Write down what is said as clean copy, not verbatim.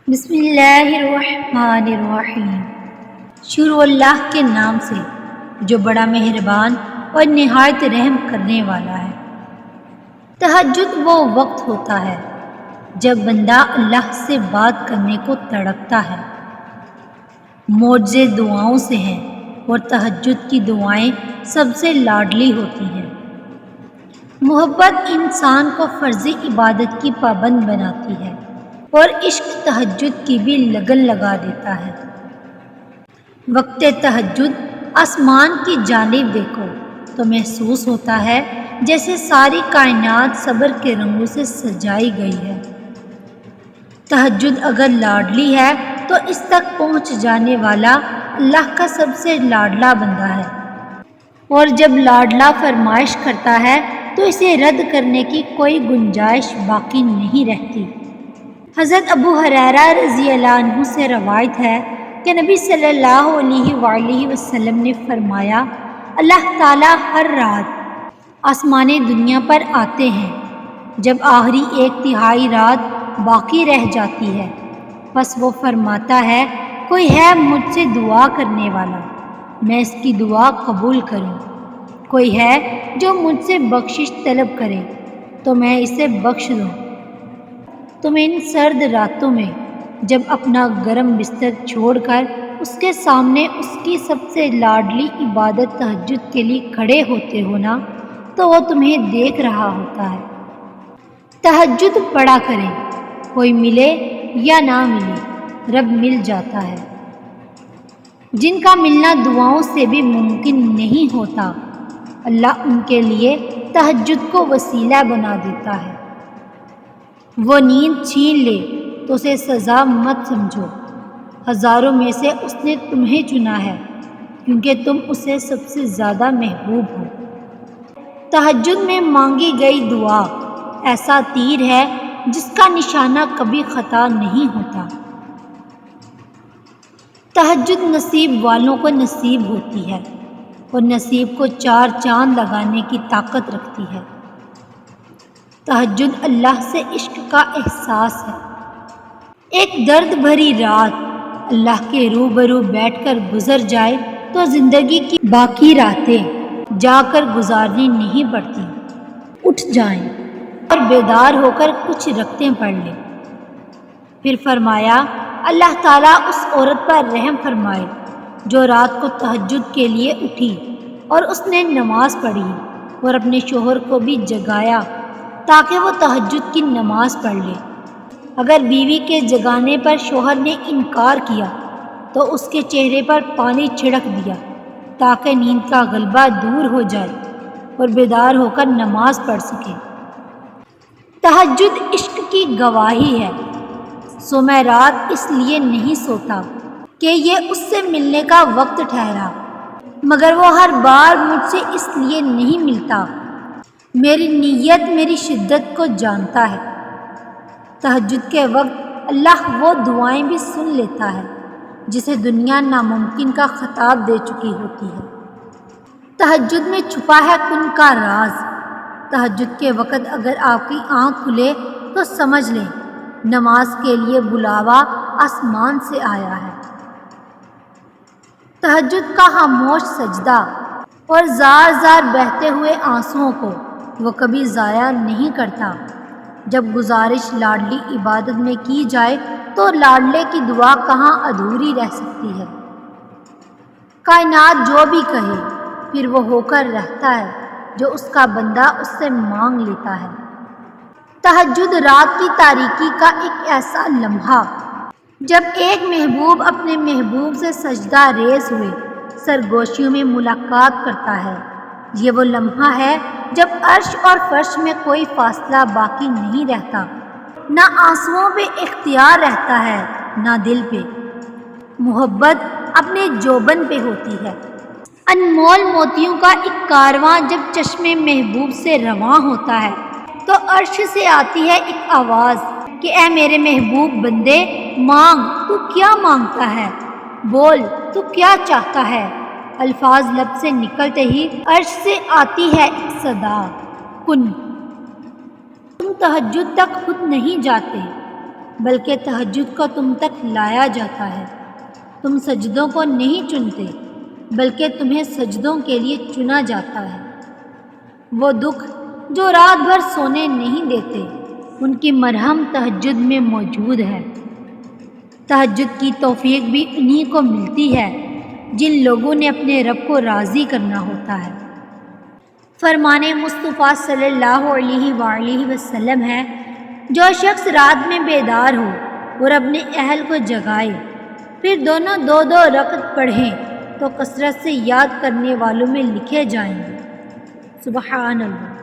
بسم اللہ الرحمن الرحیم۔ شروع اللہ کے نام سے جو بڑا مہربان اور نہایت رحم کرنے والا ہے۔ تہجد وہ وقت ہوتا ہے جب بندہ اللہ سے بات کرنے کو تڑپتا ہے۔ معجزے دعاؤں سے ہیں اور تہجد کی دعائیں سب سے لاڈلی ہوتی ہیں۔ محبت انسان کو فرض عبادت کی پابند بناتی ہے اور عشق تہجد کی بھی لگن لگا دیتا ہے۔ وقت تہجد آسمان کی جانب دیکھو تو محسوس ہوتا ہے جیسے ساری کائنات صبر کے رنگوں سے سجائی گئی ہے۔ تہجد اگر لاڈلی ہے تو اس تک پہنچ جانے والا اللہ کا سب سے لاڈلا بندہ ہے، اور جب لاڈلا فرمائش کرتا ہے تو اسے رد کرنے کی کوئی گنجائش باقی نہیں رہتی۔ حضرت ابو ہریرہ رضی اللہ عنہ سے روایت ہے کہ نبی صلی اللہ علیہ وآلہ وسلم نے فرمایا، اللہ تعالیٰ ہر رات آسمان دنیا پر آتے ہیں جب آخری 1/3 رات باقی رہ جاتی ہے، پس وہ فرماتا ہے کوئی ہے مجھ سے دعا کرنے والا، میں اس کی دعا قبول کروں، کوئی ہے جو مجھ سے بخشش طلب کرے تو میں اسے بخش دوں۔ تم ان سرد راتوں میں جب اپنا گرم بستر چھوڑ کر اس کے سامنے اس کی سب سے لاڈلی عبادت تہجد کے لیے کھڑے ہوتے ہو نا، تو وہ تمہیں دیکھ رہا ہوتا ہے۔ تہجد پڑھا کریں، کوئی ملے یا نہ ملے رب مل جاتا ہے۔ جن کا ملنا دعاؤں سے بھی ممکن نہیں ہوتا، اللہ ان کے لیے تہجد کو وسیلہ بنا دیتا ہے۔ وہ نیند چھین لے تو اسے سزا مت سمجھو، ہزاروں میں سے اس نے تمہیں چنا ہے کیونکہ تم اسے سب سے زیادہ محبوب ہو۔ تہجد میں مانگی گئی دعا ایسا تیر ہے جس کا نشانہ کبھی خطا نہیں ہوتا۔ تہجد نصیب والوں کو نصیب ہوتی ہے اور نصیب کو 4 چاند لگانے کی طاقت رکھتی ہے۔ تہجد اللہ سے عشق کا احساس ہے۔ ایک درد بھری رات اللہ کے روبرو بیٹھ کر گزر جائے تو زندگی کی باقی راتیں جا کر گزارنی نہیں پڑتی۔ اٹھ جائیں اور بیدار ہو کر کچھ رکعتیں پڑھ لیں۔ پھر فرمایا، اللہ تعالیٰ اس عورت پر رحم فرمائے جو رات کو تہجد کے لیے اٹھی اور اس نے نماز پڑھی اور اپنے شوہر کو بھی جگایا تاکہ وہ تہجد کی نماز پڑھ لے۔ اگر بیوی کے جگانے پر شوہر نے انکار کیا تو اس کے چہرے پر پانی چھڑک دیا تاکہ نیند کا غلبہ دور ہو جائے اور بیدار ہو کر نماز پڑھ سکے۔ تہجد عشق کی گواہی ہے، سو میں رات اس لیے نہیں سوتا کہ یہ اس سے ملنے کا وقت ٹھہرا، مگر وہ ہر بار مجھ سے اس لیے نہیں ملتا، میری نیت میری شدت کو جانتا ہے۔ تہجد کے وقت اللہ وہ دعائیں بھی سن لیتا ہے جسے دنیا ناممکن کا خطاب دے چکی ہوتی ہے۔ تہجد میں چھپا ہے کن کا راز۔ تہجد کے وقت اگر آپ کی آنکھ کھلے تو سمجھ لیں نماز کے لیے بلاوا آسمان سے آیا ہے۔ تہجد کا خاموش سجدہ اور زار زار بہتے ہوئے آنسوؤں کو وہ کبھی ضائع نہیں کرتا۔ جب گزارش لاڈلی عبادت میں کی جائے تو لاڈلے کی دعا کہاں ادھوری رہ سکتی ہے۔ کائنات جو بھی کہے پھر وہ ہو کر رہتا ہے جو اس کا بندہ اس سے مانگ لیتا ہے۔ تہجد رات کی تاریکی کا ایک ایسا لمحہ جب ایک محبوب اپنے محبوب سے سجدہ ریز ہوئے سرگوشیوں میں ملاقات کرتا ہے۔ یہ وہ لمحہ ہے جب عرش اور فرش میں کوئی فاصلہ باقی نہیں رہتا، نہ آنسوؤں پہ اختیار رہتا ہے نہ دل پہ۔ محبت اپنے جوبن پہ ہوتی ہے۔ انمول موتیوں کا ایک کارواں جب چشم محبوب سے رواں ہوتا ہے تو عرش سے آتی ہے ایک آواز کہ اے میرے محبوب بندے، مانگ، تو کیا مانگتا ہے، بول تو کیا چاہتا ہے۔ الفاظ لب سے نکلتے ہی عرش سے آتی ہے ایک صدا، کن۔ تم تہجد تک خود نہیں جاتے، بلکہ تہجد کو تم تک لایا جاتا ہے۔ تم سجدوں کو نہیں چنتے بلکہ تمہیں سجدوں کے لیے چنا جاتا ہے۔ وہ دکھ جو رات بھر سونے نہیں دیتے، ان کی مرہم تہجد میں موجود ہے۔ تہجد کی توفیق بھی انہی کو ملتی ہے جن لوگوں نے اپنے رب کو راضی کرنا ہوتا ہے۔ فرمان مصطفیٰ صلی اللہ علیہ وآلہ وسلم ہے، جو شخص رات میں بیدار ہو اور اپنے اہل کو جگائے، پھر دونوں دو دو رکعت پڑھیں تو کثرت سے یاد کرنے والوں میں لکھے جائیں گے۔ سبحان اللہ۔